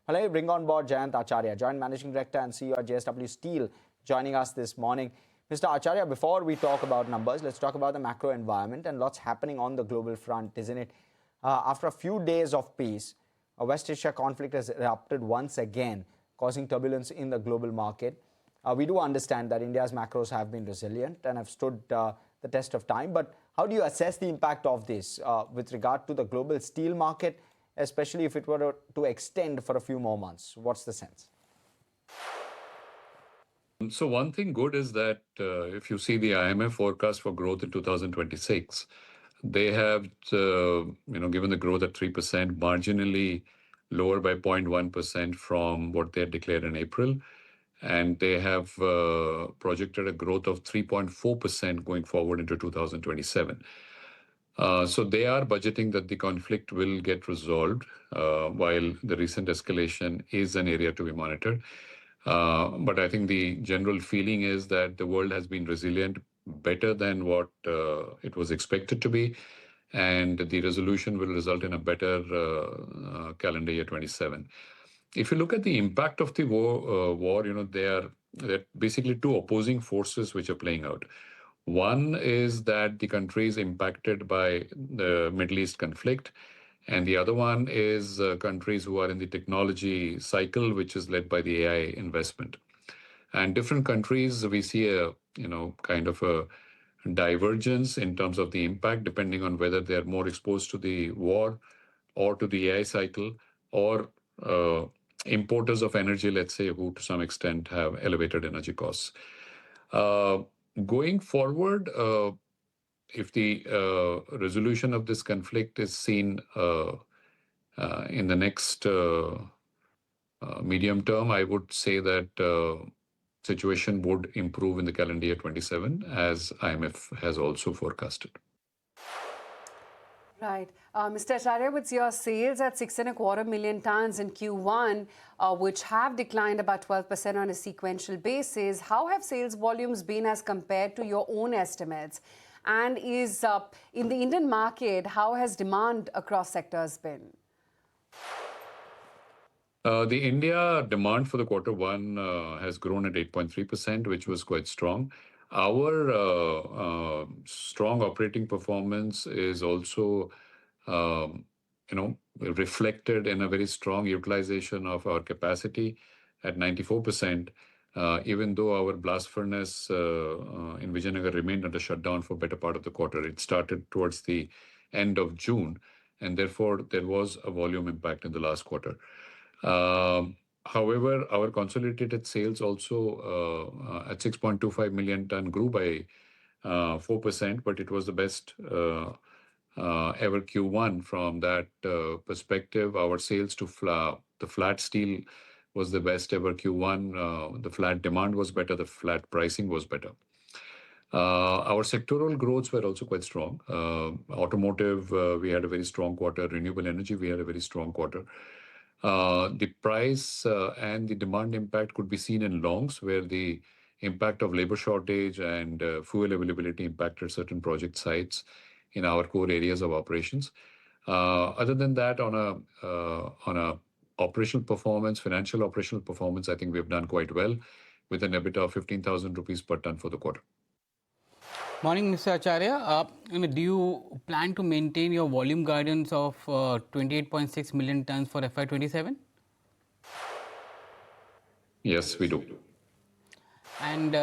Hello, bring on board Jayant Acharya, Joint Managing Director and CEO at JSW Steel, joining us this morning. Mr. Acharya, before we talk about numbers, let's talk about the macro environment and lots happening on the global front, isn't it? After a few days of peace, a West Asia conflict has erupted once again, causing turbulence in the global market. We do understand that India's macros have been resilient and have stood the test of time, but how do you assess the impact of this with regard to the global steel market, especially if it were to extend for a few more months? What's the sense? So one thing good is that if you see the IMF forecast for growth in 2026, they have given the growth at 3%, marginally lower by 0.1% from what they had declared in April. And they have projected a growth of 3.4% going forward into 2027. So they are budgeting that the conflict will get resolved, while the recent escalation is an area to be monitored. But I think the general feeling is that the world has been resilient, better than what it was expected to be, and the resolution will result in a better calendar year 27. If you look at the impact of the war, there are basically two opposing forces which are playing out. One is that the country is impacted by the Middle East conflict, and the other one is countries who are in the technology cycle, which is led by the AI investment. And different countries, we see a kind of a divergence in terms of the impact, depending on whether they are more exposed to the war or to the AI cycle, or importers of energy, let's say, who to some extent have elevated energy costs. Going forward, if the resolution of this conflict is seen in the next medium term, I would say that situation would improve in the calendar year 27, as IMF has also forecasted. Right. Mr. Acharya, with your sales at 6.25 million tons in Q1, which have declined about 12% on a sequential basis, how have sales volumes been as compared to your own estimates? And is in the Indian market, how has demand across sectors been? The India demand for the quarter 1 has grown at 8.3%, which was quite strong. Our strong operating performance is also, reflected in a very strong utilization of our capacity at 94%, even though our blast furnace in Vijayanagar remained under shutdown for better part of the quarter. It started towards the end of June, and therefore there was a volume impact in the last quarter. However, our consolidated sales also at 6.25 million ton grew by 4%, but it was the best ever Q1 from that perspective. Our sales to the flat steel was the best ever Q1. The flat demand was better, the flat pricing was better. Our sectoral growths were also quite strong. Automotive, we had a very strong quarter. Renewable energy, we had a very strong quarter. The price and the demand impact could be seen in longs, where the impact of labor shortage and fuel availability impacted certain project sites in our core areas of operations. Other than that, on a operational performance, financial operational performance, I think we have done quite well, with an EBITDA of 15,000 rupees per ton for the quarter. Morning, Mr. Acharya. Do you plan to maintain your volume guidance of 28.6 million tons for FY27? Yes, we do. And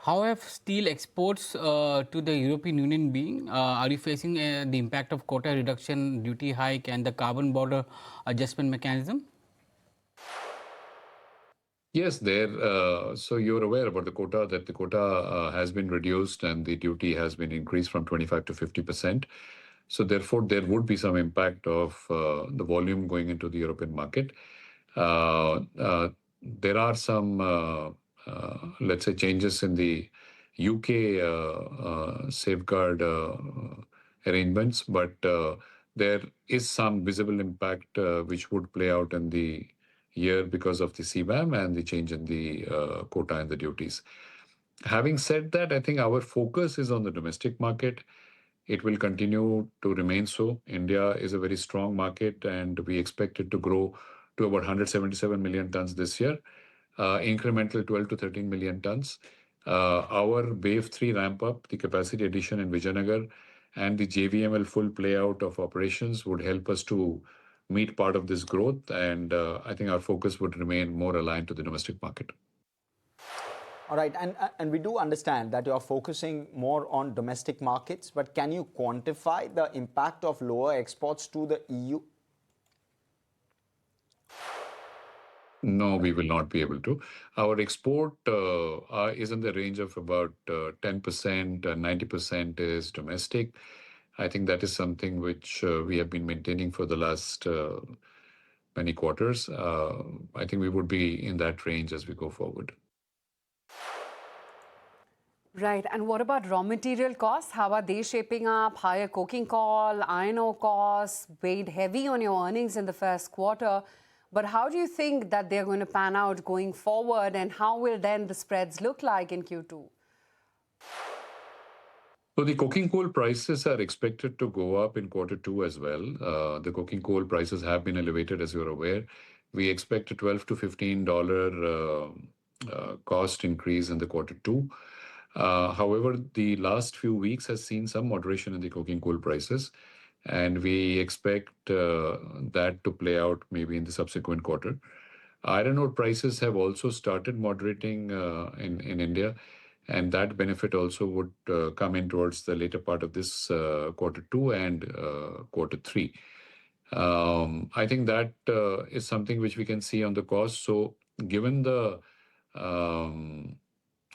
how have steel exports to the European Union been? Are you facing the impact of quota reduction, duty hike, and the carbon border adjustment mechanism? Yes, so you're aware about the quota, that the quota has been reduced and the duty has been increased from 25 to 50%. So therefore, there would be some impact of the volume going into the European market. There are some, let's say, changes in the UK safeguard arrangements, but there is some visible impact which would play out in the year because of the CBAM and the change in the quota and the duties. Having said that, I think our focus is on the domestic market. It will continue to remain so. India is a very strong market, and we expect it to grow to about 177 million tons this year, incremental 12 to 13 million tons. Our wave 3 ramp up, the capacity addition in Vijayanagar, and the JVML full play out of operations would help us to meet part of this growth. And I think our focus would remain more aligned to the domestic market. All right, and we do understand that you are focusing more on domestic markets, but can you quantify the impact of lower exports to the EU? No, we will not be able to. Our export is in the range of about 10%, 90% is domestic. I think that is something which we have been maintaining for the last many quarters. I think we would be in that range as we go forward. Right. And what about raw material costs? How are they shaping up? Higher coking coal, iron ore costs weighed heavy on your earnings in the first quarter. But how do you think that they're going to pan out going forward? And how will then the spreads look like in Q2? So the coking coal prices are expected to go up in quarter two as well. The coking coal prices have been elevated, as you're aware. We expect a $12 to $15 cost increase in the quarter two. However, the last few weeks has seen some moderation in the coking coal prices, and we expect that to play out maybe in the subsequent quarter. Iron ore prices have also started moderating in India, and that benefit also would come in towards the later part of this quarter two and quarter three. I think that is something which we can see on the cost. So given the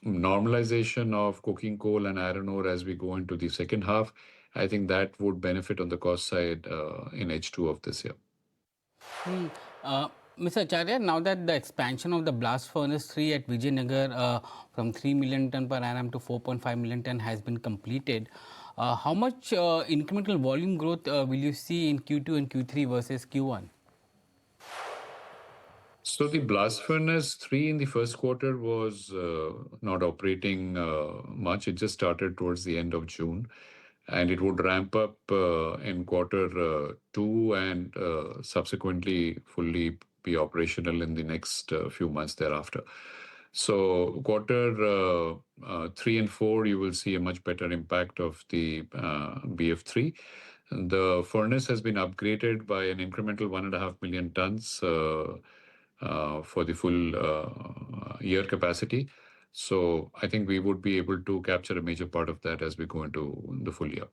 normalization of coking coal and iron ore as we go into the second half, I think that would benefit on the cost side in H2 of this year. Mr. Acharya, now that the expansion of the blast furnace 3 at Vijayanagar from 3 million ton per annum to 4.5 million ton has been completed, how much incremental volume growth will you see in Q2 and Q3 versus Q1? So the blast furnace 3 in the first quarter was not operating much. It just started towards the end of June, and it would ramp up in quarter 2 and subsequently fully be operational in the next few months thereafter. So quarter 3 and 4, you will see a much better impact of the BF3. The furnace has been upgraded by an incremental 1.5 million tons for the full year capacity. So I think we would be able to capture a major part of that as we go into the full year.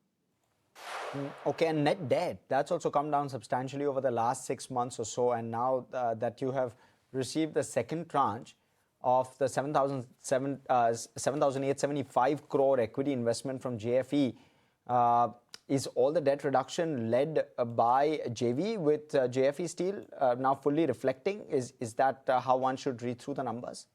Okay, and net debt, that's also come down substantially over the last 6 months or so. And now that you have received the second tranche of the 7,875 crore equity investment from JFE, is all the debt reduction led by JV with JFE Steel now fully reflecting? Is that how one should read through the numbers?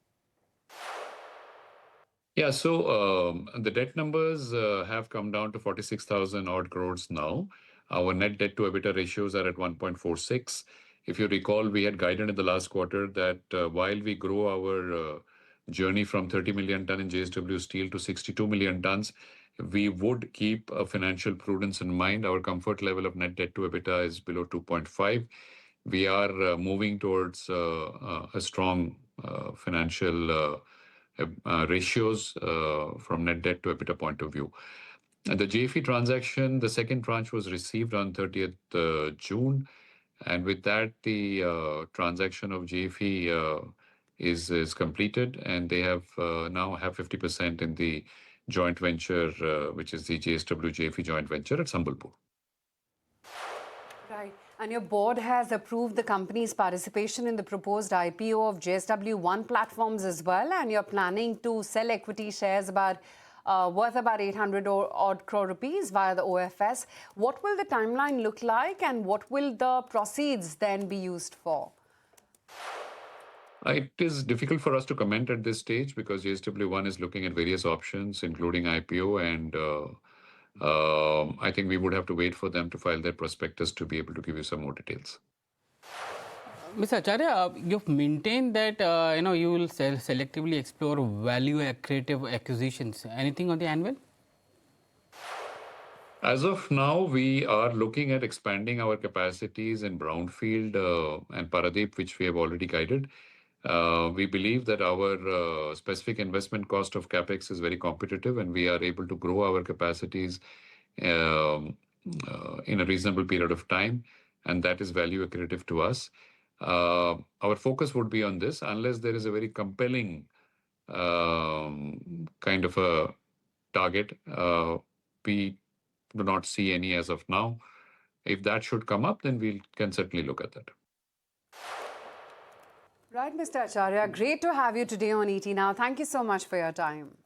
Yeah, so the debt numbers have come down to 46,000 odd crores now. Our net debt to EBITDA ratios are at 1.46. If you recall, we had guided in the last quarter that while we grow our journey from 30 million ton in JSW Steel to 62 million tons, we would keep a financial prudence in mind. Our comfort level of net debt to EBITDA is below 2.5. We are moving towards a strong financial ratios from net debt to EBITDA point of view. The JFE transaction, the second tranche was received on 30th June. And with that, the transaction of JFE is completed, and they have now have 50% in the joint venture, which is the JSW JFE joint venture at Sambalpur. Right. And your board has approved the company's participation in the proposed IPO of JSW One platforms as well. And you're planning to sell equity shares worth about 800 odd crore rupees via the OFS. What will the timeline look like, and what will the proceeds then be used for? It is difficult for us to comment at this stage because JSW One is looking at various options, including IPO, and I think we would have to wait for them to file their prospectus to be able to give you some more details. Mr. Acharya, you've maintained that you will selectively explore value accretive acquisitions. Anything on the anvil? As of now, we are looking at expanding our capacities in Brownfield and Paradeep, which we have already guided. We believe that our specific investment cost of capex is very competitive, and we are able to grow our capacities um, in a reasonable period of time, and that is value accretive to us. Our focus would be on this unless there is a very compelling kind of a target. We do not see any as of now. If that should come up, then we can certainly look at that. Right, Mr. Acharya, great to have you today on ET Now. Thank you so much for your time.